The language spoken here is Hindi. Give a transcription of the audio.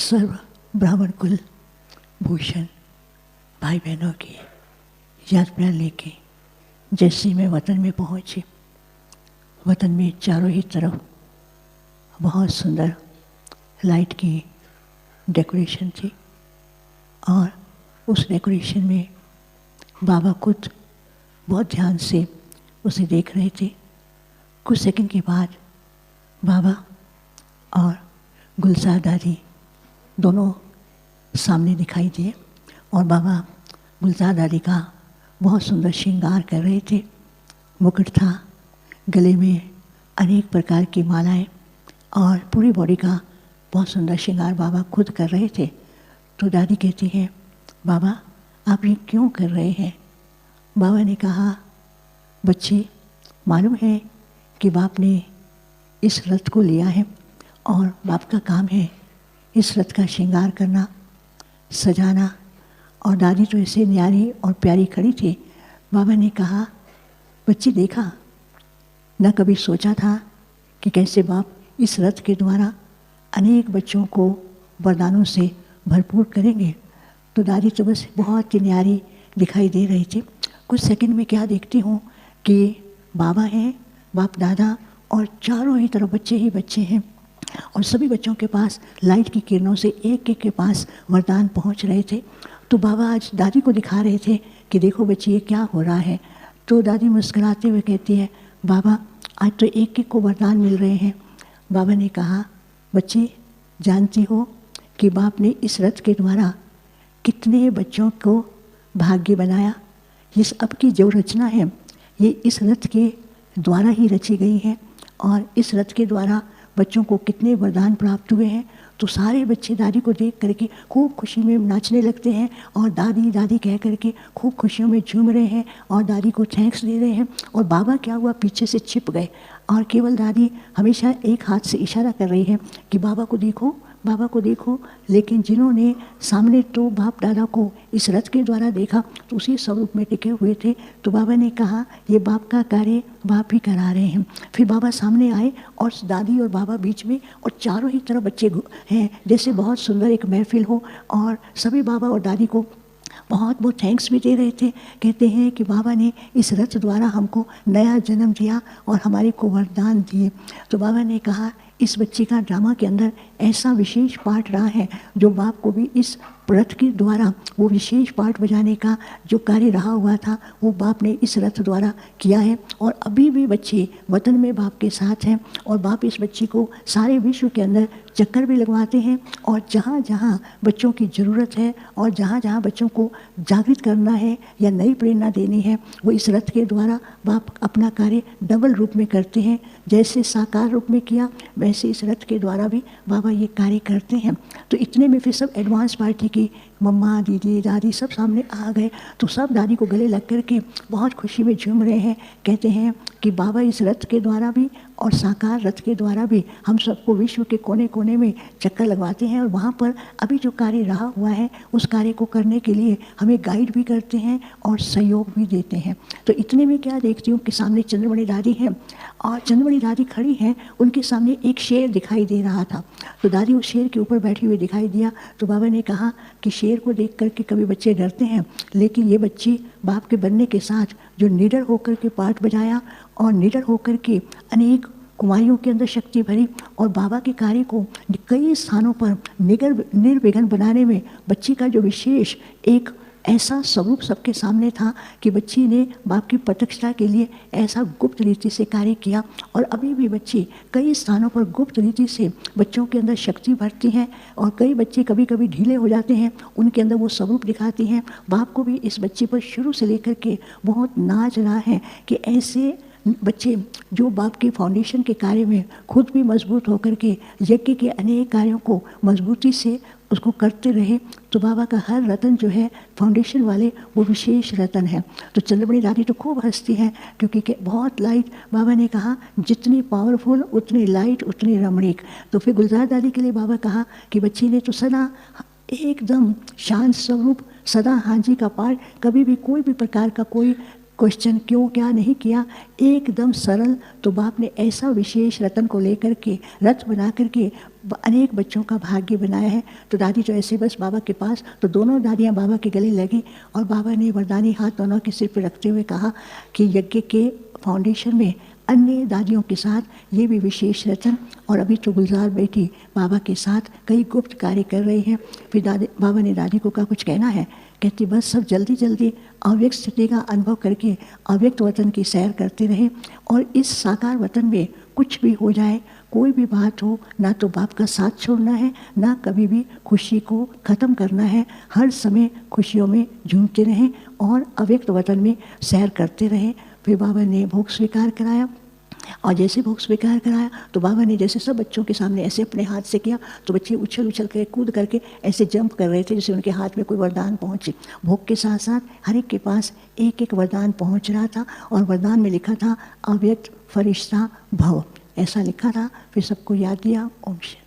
सर्व ब्राह्मण कुल भूषण भाई बहनों की यात्रा लेके जैसे मैं वतन में पहुंची, वतन में चारों ही तरफ बहुत सुंदर लाइट की डेकोरेशन थी और उस डेकोरेशन में बाबा खुद बहुत ध्यान से उसे देख रहे थे। कुछ सेकंड के बाद बाबा और गुलजार दादी दोनों सामने दिखाई दिए और बाबा गुलजार दादी का बहुत सुंदर श्रृंगार कर रहे थे। मुकुट था, गले में अनेक प्रकार की मालाएं और पूरी बॉडी का बहुत सुंदर श्रृंगार बाबा खुद कर रहे थे। तो दादी कहती है, बाबा आप ये क्यों कर रहे हैं? बाबा ने कहा, बच्चे मालूम है कि बाप ने इस रथ को लिया है और बाप का काम है इस रथ का श्रृंगार करना, सजाना। और दादी तो ऐसे न्यारी और प्यारी खड़ी थी। बाबा ने कहा, बच्ची देखा न कभी सोचा था कि कैसे बाप इस रथ के द्वारा अनेक बच्चों को वरदानों से भरपूर करेंगे। तो दादी तो बस बहुत ही न्यारी दिखाई दे रही थी। कुछ सेकंड में क्या देखती हूँ कि बाबा हैं, बाप दादा और चारों ही तरफ बच्चे ही बच्चे हैं और सभी बच्चों के पास लाइट की किरणों से एक एक के पास वरदान पहुंच रहे थे। तो बाबा आज दादी को दिखा रहे थे कि देखो बच्ची ये क्या हो रहा है। तो दादी मुस्कुराते हुए कहती है, बाबा आज तो एक एक को वरदान मिल रहे हैं। बाबा ने कहा, बच्ची जानती हो कि बाप ने इस रथ के द्वारा कितने बच्चों को भाग्य बनाया। इस अब की जो रचना है ये इस रथ के द्वारा ही रची गई है और इस रथ के द्वारा बच्चों को कितने वरदान प्राप्त हुए हैं। तो सारे बच्चे दादी को देख करके खूब खुशी में नाचने लगते हैं और दादी दादी कह करके खूब खुशियों में झूम रहे हैं और दादी को थैंक्स दे रहे हैं। और बाबा क्या हुआ, पीछे से छिप गए और केवल दादी हमेशा एक हाथ से इशारा कर रही है कि बाबा को देखो, बाबा को देखो। लेकिन जिन्होंने सामने तो बाप दादा को इस रथ के द्वारा देखा तो उसी स्वरूप में टिके हुए थे। तो बाबा ने कहा, ये बाप का कार्य बाप ही करा रहे हैं। फिर बाबा सामने आए और दादी और बाबा बीच में और चारों ही तरफ बच्चे हैं, जैसे बहुत सुंदर एक महफिल हो। और सभी बाबा और दादी को बहुत बहुत थैंक्स भी दे रहे थे। कहते हैं कि बाबा ने इस रथ द्वारा हमको नया जन्म दिया और हमारे को वरदान दिए। तो बाबा ने कहा, इस बच्चे का ड्रामा के अंदर ऐसा विशेष पार्ट रहा है जो बाप को भी इस रथ के द्वारा वो विशेष पार्ट बजाने का जो कार्य रहा हुआ था वो बाप ने इस रथ द्वारा किया है। और अभी भी बच्चे वतन में बाप के साथ हैं और बाप इस बच्ची को सारे विश्व के अंदर चक्कर भी लगवाते हैं और जहाँ जहाँ बच्चों की ज़रूरत है और जहाँ जहाँ बच्चों को जागृत करना है या नई प्रेरणा देनी है वो इस रथ के द्वारा बाप अपना कार्य डबल रूप में करते हैं। जैसे साकार रूप में किया वैसे इस रथ के द्वारा भी बाबा ये कार्य करते हैं। तो इतने में फिर सब एडवांस पार्टी की मम्मा दीदी दादी सब सामने आ गए। तो सब दादी को गले लग कर के बहुत खुशी में झूम रहे हैं। कहते हैं कि बाबा इस रथ के द्वारा भी और साकार रथ के द्वारा भी हम सबको विश्व के कोने कोने में चक्कर लगवाते हैं और वहाँ पर अभी जो कार्य रहा हुआ है उस कार्य को करने के लिए हमें गाइड भी करते हैं और सहयोग भी देते हैं। तो इतने में क्या देखती हूँ कि सामने चंद्रमणि दादी हैं और चंद्रमणि दादी खड़ी हैं, उनके सामने एक शेर दिखाई दे रहा था। तो दादी उस शेर के ऊपर बैठी हुई दिखाई दिया। तो बाबा ने कहा कि शेर को देख करके कभी बच्चे डरते हैं, लेकिन ये बच्ची बाप के बनने के साथ जो निडर होकर के पाठ बजाया और निडर होकर के अनेक कुमारियों के अंदर शक्ति भरी और बाबा के कार्य को कई स्थानों पर निर्विघ्न बनाने में बच्ची का जो विशेष एक ऐसा स्वरूप सबके सामने था कि बच्ची ने बाप की प्रत्यक्षता के लिए ऐसा गुप्त रीति से कार्य किया। और अभी भी बच्ची कई स्थानों पर गुप्त रीति से बच्चों के अंदर शक्ति भरती हैं और कई बच्चे कभी कभी ढीले हो जाते हैं, उनके अंदर वो स्वरूप दिखाती हैं। बाप को भी इस बच्चे पर शुरू से लेकर के बहुत नाज रहा है कि ऐसे बच्चे जो बाप के फाउंडेशन के कार्य में खुद भी मजबूत होकर के यज्ञ के अनेक कार्यों को मजबूती से उसको करते रहे। तो बाबा का हर रतन जो है फाउंडेशन वाले वो विशेष रतन है। तो चंद्रमणि दादी तो खूब हंसती हैं क्योंकि बहुत लाइट। बाबा ने कहा जितनी पावरफुल उतनी लाइट उतनी रमणीक। तो फिर गुलजार दादी के लिए बाबा कहा कि बच्ची ने तो सदा एकदम शांत स्वरूप, सदा हाँ जी का पाठ, कभी भी कोई भी प्रकार का कोई क्वेश्चन क्यों क्या नहीं किया, एकदम सरल। तो बाप ने ऐसा विशेष रतन को लेकर के रथ बना करके अनेक बच्चों का भाग्य बनाया है। तो दादी जो ऐसे बस बाबा के पास, तो दोनों दादियाँ बाबा के गले लगी और बाबा ने वरदानी हाथ दोनों के सिर पर रखते हुए कहा कि यज्ञ के फाउंडेशन में अन्य दादियों के साथ ये भी विशेष रतन, और अभी तो गुलजार बेटी बाबा के साथ कई गुप्त कार्य कर रही है। फिर बाबा ने दादी को कहा कुछ कहना है, कहती बस सब जल्दी जल्दी अव्यक्त स्थिति का अनुभव करके अव्यक्त वतन की सैर करते रहे, और इस साकार वतन में कुछ भी हो जाए, कोई भी बात हो, ना तो बाप का साथ छोड़ना है, ना कभी भी खुशी को ख़त्म करना है, हर समय खुशियों में झूमते रहें और अव्यक्त वतन में सैर करते रहें। फिर बाबा ने भोग स्वीकार कराया, और जैसे भोग स्वीकार कराया तो बाबा ने जैसे सब बच्चों के सामने ऐसे अपने हाथ से किया, तो बच्चे उछल उछल कर कूद करके ऐसे जंप कर रहे थे जैसे उनके हाथ में कोई वरदान पहुँचे। भोग के साथ साथ हर एक के पास एक एक वरदान पहुँच रहा था, और वरदान में लिखा था अव्यक्त फरिश्ता भव, ऐसा लिखा था। फिर सबको याद दिया। ओम शांति।